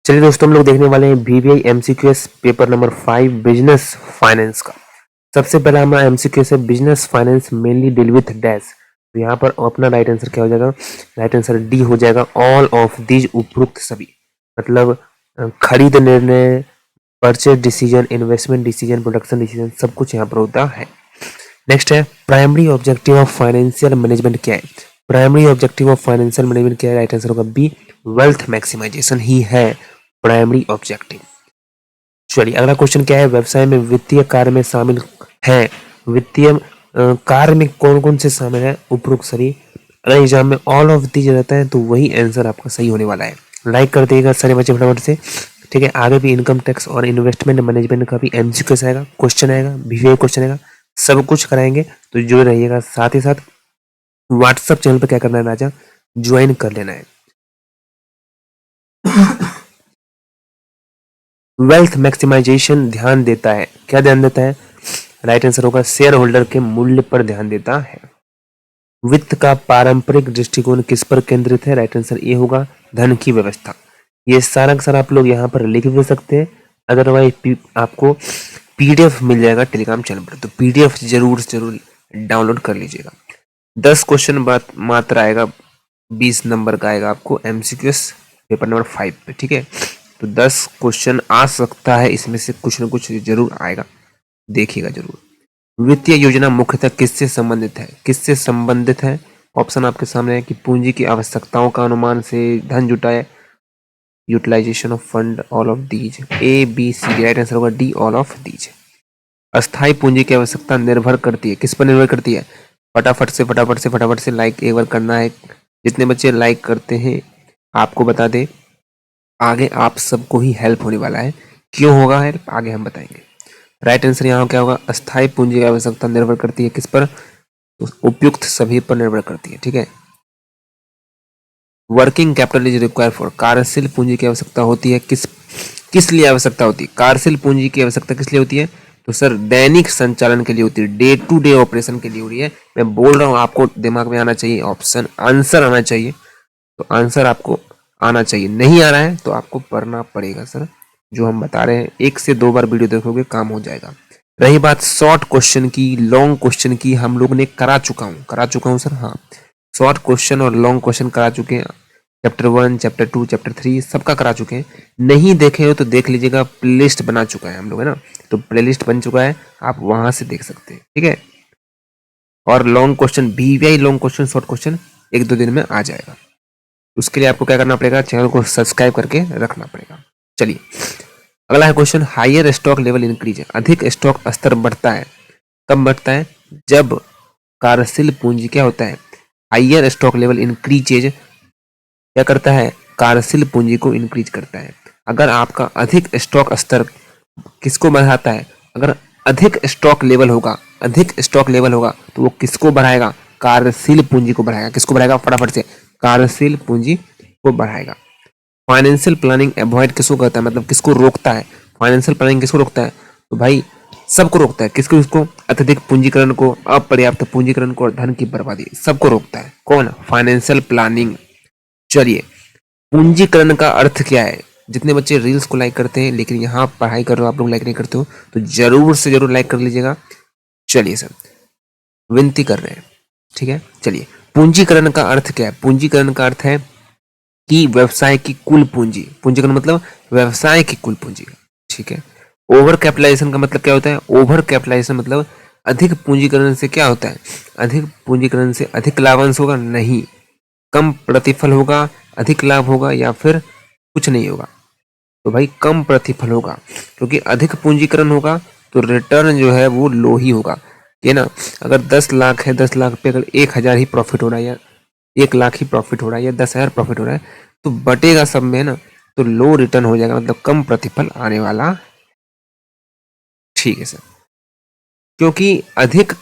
चलिए दोस्तों, हम लोग देखने वाले हैं VBI MCQS paper number 5 business finance का। सबसे पहला हमारा MCQS है business finance mainly deal with dash. तो यहाँ पर अपना राइट आंसर क्या हो जाएगा? राइट आंसर डी हो जाएगा, ऑल ऑफ दीज उपरोक्त सभी। मतलब खरीद निर्णय, purchase decision, investment decision, production decision, सब कुछ यहाँ पर होता है। नेक्स्ट है primary objective of financial management क्या है? Primary objective of financial management क्या है? राइट आंसर होगा बी, वेल्थ मैक्सिमाइजेशन ही है प्राइमरी ऑब्जेक्टिव। चलिए अगला क्वेश्चन क्या है? व्यवसाय में वित्तीय कार्य में शामिल है। वित्तीय कार्य में कौन कौन से शामिल है? उपरोक्त सभी। अगर एग्जाम में ऑल ऑफ दीज रहता है तो वही आंसर आपका सही होने वाला है। लाइक कर दिएगा सारे बच्चे फटाफट से। ठीक है, आगे भी इनकम टैक्स और इन्वेस्टमेंट मैनेजमेंट का भी MCQ आएगा, क्वेश्चन आएगा, VVI क्वेश्चन आएगा, सब कुछ कराएंगे, तो जुड़े रहिएगा। साथ ही साथ व्हाट्सएप चैनल पर क्या करना है राजा? ज्वाइन कर लेना है। वेल्थ मैक्सिमाइजेशन ध्यान देता है, क्या ध्यान देता है? राइट आंसर होगा शेयर होल्डर के मूल्य पर ध्यान देता है। वित्त का पारंपरिक दृष्टिकोण किस पर केंद्रित है? राइट आंसर ए होगा, धन की व्यवस्था। ये सारा का सारा आप लोग यहाँ पर लिख भी सकते हैं, अदरवाइज आपको PDF मिल जाएगा टेलीग्राम चैनल पर, तो PDF जरूर डाउनलोड कर लीजिएगा। 10 क्वेश्चन बात मात्र आएगा, 20 नंबर का आएगा आपको MCQS पेपर नंबर 5 पे। ठीक है, तो 10 क्वेश्चन आ सकता है, इसमें से कुछ न कुछ जरूर आएगा, देखिएगा जरूर। वित्तीय योजना मुख्यतः किससे संबंधित है? किससे संबंधित है? ऑप्शन आपके सामने है कि पूंजी की आवश्यकताओं का अनुमान से धन जुटाए, utilisation of fund, all of these, ABCD। Right answer होगा डी, ऑल ऑफ दीज। अस्थायी पूंजी की आवश्यकता निर्भर करती है, किस पर निर्भर करती है? फटाफट से लाइक एक बार करना है। जितने बच्चे लाइक करते हैं आपको बता दे, आगे आप सबको ही हेल्प होने वाला है। क्यों होगा हेल्प, आगे हम बताएंगे। राइट आंसर यहाँ क्या होगा? अस्थायी पूंजी की आवश्यकता निर्भर करती है किस पर? तो उपयुक्त सभी पर निर्भर करती है। ठीक है, working capital is required for, कार्यशील पूंजी की आवश्यकता होती है किस लिए आवश्यकता होती है? कार्यशील पूंजी की आवश्यकता किस लिए होती है? तो सर दैनिक संचालन के लिए होती है, डे टू डे ऑपरेशन के लिए हो रही है। मैं बोल रहा हूँ, आपको दिमाग में आना चाहिए, ऑप्शन आंसर आना चाहिए। तो आंसर आपको आना चाहिए, नहीं आ रहा है तो आपको पढ़ना पड़ेगा सर। जो हम बता रहे हैं 1 से 2 बार वीडियो देखोगे काम हो जाएगा। रही बात शॉर्ट क्वेश्चन की, लॉन्ग क्वेश्चन की हम लोग ने करा चुका हूँ सर। हाँ, शॉर्ट क्वेश्चन और लॉन्ग क्वेश्चन करा चुके हैं, चैप्टर 1, चैप्टर 2, चैप्टर 3 सबका करा चुके हैं। नहीं देखे हो तो देख लीजिएगा, प्लेलिस्ट बना चुका है हम लोग, है ना, तो प्लेलिस्ट बन चुका है, आप वहां से देख सकते हैं। ठीक है, और long question, VVI long question, short question 1-2 दिन में आ जाएगा। उसके लिए आपको क्या करना पड़ेगा? चैनल को सब्सक्राइब करके रखना पड़ेगा। चलिए अगला है question, higher stock level increase है, अधिक स्टॉक स्तर बढ़ता है, कब बढ़ता है? जब कार्यशील पूंजी क्या होता है? हायर स्टॉक लेवल इंक्रीजेज क्या करता है? कार्यशील पूंजी को इंक्रीज करता है। अगर आपका अधिक स्टॉक स्तर किसको बढ़ाता है? अगर अधिक स्टॉक लेवल होगा तो वो किसको बढ़ाएगा? कार्यशील पूंजी को बढ़ाएगा। किसको बढ़ाएगा? फटाफट से, कार्यशील पूंजी को बढ़ाएगा। फाइनेंशियल प्लानिंग अवॉइड किसको करता है, मतलब किसको रोकता है? फाइनेंशियल प्लानिंग किसको रोकता है? तो भाई सबको रोकता है। किसको? अत्यधिक पूंजीकरण को, अपर्याप्त पूंजीकरण को और धन की बर्बादी, सबको रोकता है। कौन? Financial planning. चलिए पूंजीकरण का अर्थ क्या है? जितने बच्चे रील्स को लाइक करते हैं लेकिन यहाँ पढ़ाई कर रहे हो आप लोग लाइक नहीं करते हो, तो जरूर से जरूर लाइक कर लीजिएगा। चलिए सर, विनती कर रहे हैं। ठीक है, चलिए पूंजीकरण का अर्थ क्या है? पूंजीकरण का अर्थ है कि व्यवसाय की कुल पूंजी, पूंजीकरण मतलब व्यवसाय की कुल पूंजी। ठीक है, ओवर कैपिटलाइजेशन का मतलब क्या होता है? ओवर कैपिटलाइजेशन मतलब अधिक पूंजीकरण से क्या होता है? अधिक पूंजीकरण से अधिक लाभांश होगा? नहीं, कम प्रतिफल होगा, अधिक लाभ होगा, या फिर कुछ नहीं होगा? तो भाई कम प्रतिफल होगा, क्योंकि अधिक पूंजीकरण होगा तो रिटर्न जो है वो लो ही होगा, है ना। अगर 10 लाख है, 10 लाख पे अगर 1000 ही प्रॉफिट हो रहा है, या 1 लाख ही प्रॉफिट हो रहा है, या 10,000 प्रॉफिट हो रहा है, तो बटेगा सब में, ना, तो लो रिटर्न हो जाएगा, मतलब कम प्रतिफल आने वाला। ठीक है सर, क्योंकि अधिक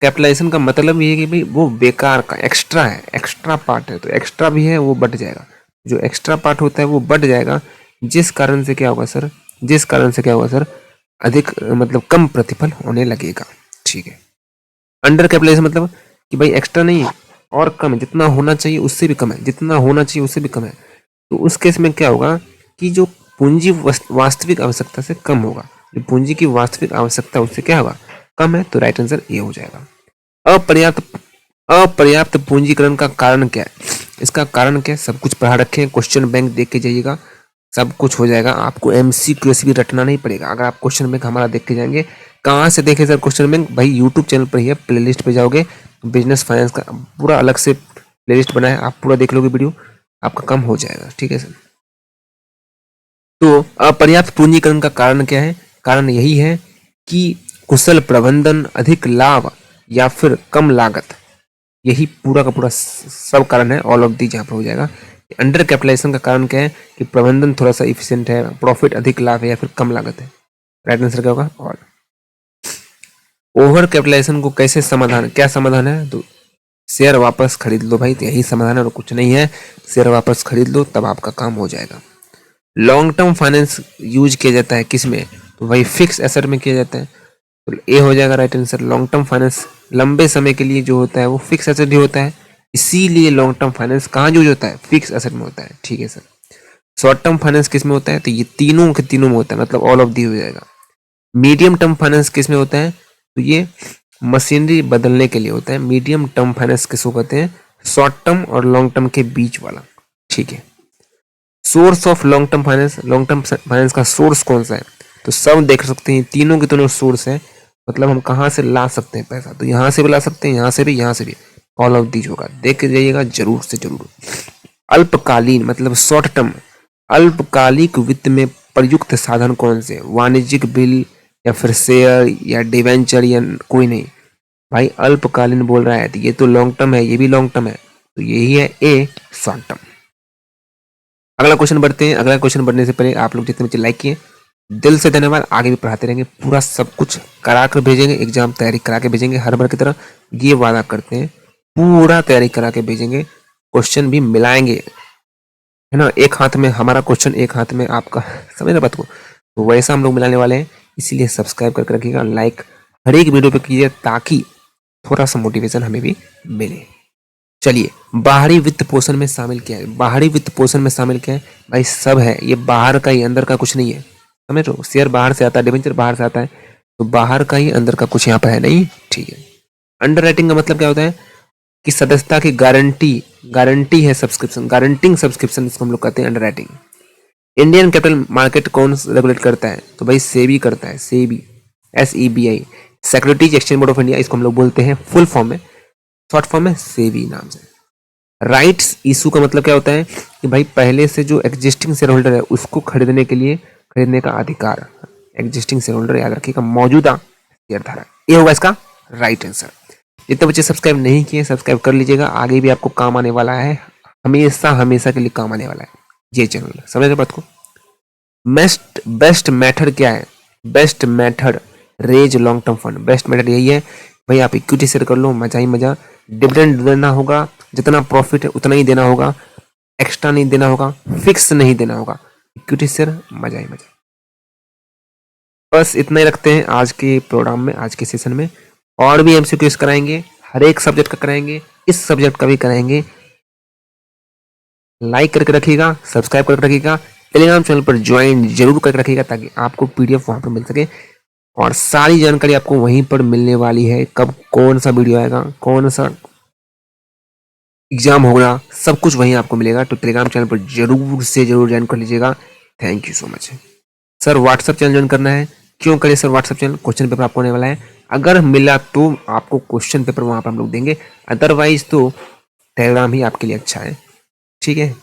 कैपिटलाइजेशन का मतलब ये है कि भाई वो बेकार का एक्स्ट्रा है, एक्स्ट्रा पार्ट है, तो एक्स्ट्रा भी है वो बढ़ जाएगा। जो एक्स्ट्रा पार्ट होता है वो बढ़ जाएगा, जिस कारण से क्या होगा सर? अधिक मतलब कम प्रतिफल होने लगेगा। ठीक है, अंडर कैपिटलाइजेशन मतलब कि भाई एक्स्ट्रा नहीं है और कम है, जितना होना चाहिए उससे भी कम है, जितना होना चाहिए उससे भी कम है। तो उस केस में क्या होगा कि जो पूंजी वास्तविक आवश्यकता से कम होगा। जो पूंजी की वास्तविक आवश्यकता उससे क्या होगा, कम है, तो राइट आंसर ए हो जाएगा। अपर्याप्त पूंजीकरण का कारण क्या है? इसका कारण क्या है, सब कुछ पढ़ा रखे हैं, क्वेश्चन बैंक देख के जाइएगा, सब कुछ हो जाएगा। आपको एमसीक्यू भी रटना नहीं पड़ेगा अगर आप क्वेश्चन बैंक हमारा देख के जाएंगे। कहाँ से देखे सर क्वेश्चन बैंक? भाई यूट्यूब चैनल पर ही है, प्लेलिस्ट पे जाओगे, बिजनेस फाइनेंस का पूरा अलग से प्लेलिस्ट बना है, आप पूरा देख लोगे वीडियो, आपका काम हो जाएगा। ठीक है सर। तो अपर्याप्त पूंजीकरण का कारण क्या है? कारण यही है कि कुशल प्रबंधन, अधिक लाभ या फिर कम लागत, यही पूरा का पूरा सब कारण है। ऑल ऑफ दीज यहाँ पर हो जाएगा। अंडर कैपिटलाइजेशन का कारण क्या है कि प्रबंधन थोड़ा सा इफिशिएंट है, प्रॉफिट अधिक लाभ है या फिर कम लागत है। राइट आंसर क्या होगा? और ओवर कैपिटलाइजेशन को कैसे समाधान, क्या समाधान है? तो शेयर वापस खरीद लो भाई, तो यही समाधान है और कुछ नहीं है। शेयर वापस खरीद लो, तब आपका काम हो जाएगा। लॉन्ग टर्म फाइनेंस यूज किया जाता है किस में? तो भाई फिक्स एसेट में किया जाता है, तो ए हो जाएगा right answer. Long term finance लंबे समय के लिए जो होता है वो फिक्स एसेट ही होता है, इसीलिए लॉन्ग टर्म फाइनेंस कहाँ यूज होता है? फिक्स एसेट में होता है। ठीक है सर। शॉर्ट टर्म फाइनेंस किस में होता है? तो ये तीनों के तीनों में होता है, मतलब ऑल ऑफ दी हो जाएगा। मीडियम टर्म फाइनेंस किस में होता है? तो ये मशीनरी बदलने के लिए होता है। मीडियम टर्म फाइनेंस किसको कहते हैं? शॉर्ट टर्म और लॉन्ग टर्म के बीच वाला। ठीक है। Source of long term finance, long term finance का सोर्स कौन सा है? तो सब देख सकते हैं, तीनों के तीनों सोर्स है, मतलब हम कहाँ से ला सकते हैं पैसा, तो यहाँ से भी ला सकते हैं, यहाँ से भी, यहाँ से भी। ऑल ऑफ दीज होगा, देख के जाइएगा जरूर से जरूर। अल्पकालीन मतलब शॉर्ट टर्म, अल्पकालिक वित्त में प्रयुक्त साधन कौन से? वाणिज्यिक बिल या फिर शेयर या डिवेंचर या कोई नहीं। भाई अल्पकालीन बोल रहा है तो ये तो लॉन्ग टर्म है, ये भी लॉन्ग टर्म है, तो यही है ए शॉर्ट टर्म। अगला क्वेश्चन बढ़ते हैं। अगला क्वेश्चन बढ़ने से पहले आप लोग जितने बच्चे लाइक किए दिल से धन्यवाद। आगे भी पढ़ाते रहेंगे, पूरा सब कुछ करा कर भेजेंगे, एग्जाम तैयारी करा के भेजेंगे हर बार की तरह, ये वादा करते हैं। पूरा तैयारी करा के भेजेंगे, क्वेश्चन भी मिलाएंगे, है ना। एक हाथ में हमारा क्वेश्चन, एक हाथ में आपका, समझ रहे बात को? तो वैसा हम लोग मिलाने वाले हैं, इसीलिए सब्सक्राइब करके रखिएगा, लाइक हर एक वीडियो पे कीजिए, ताकि थोड़ा सा मोटिवेशन हमें भी मिले। चलिए, बाहरी वित्त पोषण में शामिल क्या है? बाहरी वित्त पोषण में शामिल क्या है? भाई सब है, ये बाहर का ही, अंदर का कुछ नहीं है, समझ रहे हो? शेयर बाहर से आता है, डिबेंचर बाहर से आता है, तो बाहर का ही, अंदर का कुछ यहाँ पर है नहीं। ठीक है। अंडर राइटिंग का मतलब क्या होता है कि सदस्यता की गारंटी है, सब्सक्रिप्शन, गारंटिंग सब्सक्रिप्शन इसको हम लोग कहते हैं under writing. Indian capital market कौन रेगुलेट करता है? तो भाई सेबी करता है, SEBI, SEBI, securities exchange board of India, इसको हम लोग बोलते हैं फुल फॉर्म में, शॉर्ट फॉर्म में सेबी नाम से। राइट्स इशू का मतलब क्या होता है कि भाई पहले से जो एग्जिस्टिंग शेयर होल्डर है उसको खरीदने के लिए, खरीदने का अधिकार, एग्जिस्टिंग शेयर होल्डर याद रखिएगा, मौजूदा शेयर धारक, ये होगा इसका राइट आंसर। जितने बच्चे सब्सक्राइब नहीं किए सब्सक्राइब कर लीजिएगा, आगे भी आपको काम आने वाला है, हमेशा हमेशा के लिए काम आने वाला है ये चैनल, समझ रहे बात को? बेस्ट मेथड क्या है? Best method raise long term fund, best method यही है भाई, आप इक्विटी शेयर कर लो, मजा ही मजा। डिविडेंड देना होगा, जितना प्रॉफिट है उतना ही देना होगा, एक्स्ट्रा नहीं देना होगा, फिक्स नहीं देना होगा, इक्विटी शेयर, मजा ही मजा। बस इतना ही रखते हैं आज के प्रोग्राम में, आज के सेशन में। और भी MCQs कराएंगे, हर एक सब्जेक्ट का कराएंगे, इस सब्जेक्ट का भी कराएंगे। लाइक करके रखिएगा, सब्सक्राइब करके रखिएगा, टेलीग्राम चैनल पर ज्वाइन जरूर करके रखिएगा, ताकि आपको PDF वहां पर मिल सके, और सारी जानकारी आपको वहीं पर मिलने वाली है। कब कौन सा वीडियो आएगा, कौन सा एग्जाम होगा, सब कुछ वहीं आपको मिलेगा। तो टेलीग्राम चैनल पर जरूर से जरूर ज्वाइन कर लीजिएगा। Thank you so much. Sir WhatsApp channel join करना है, क्यों करें sir WhatsApp channel? Question paper आपको होने वाला है, अगर मिला तो आपको क्वेश्चन पेपर वहां पर हम लोग देंगे, अदरवाइज तो टेलीग्राम ही आपके लिए अच्छा है। ठीक है।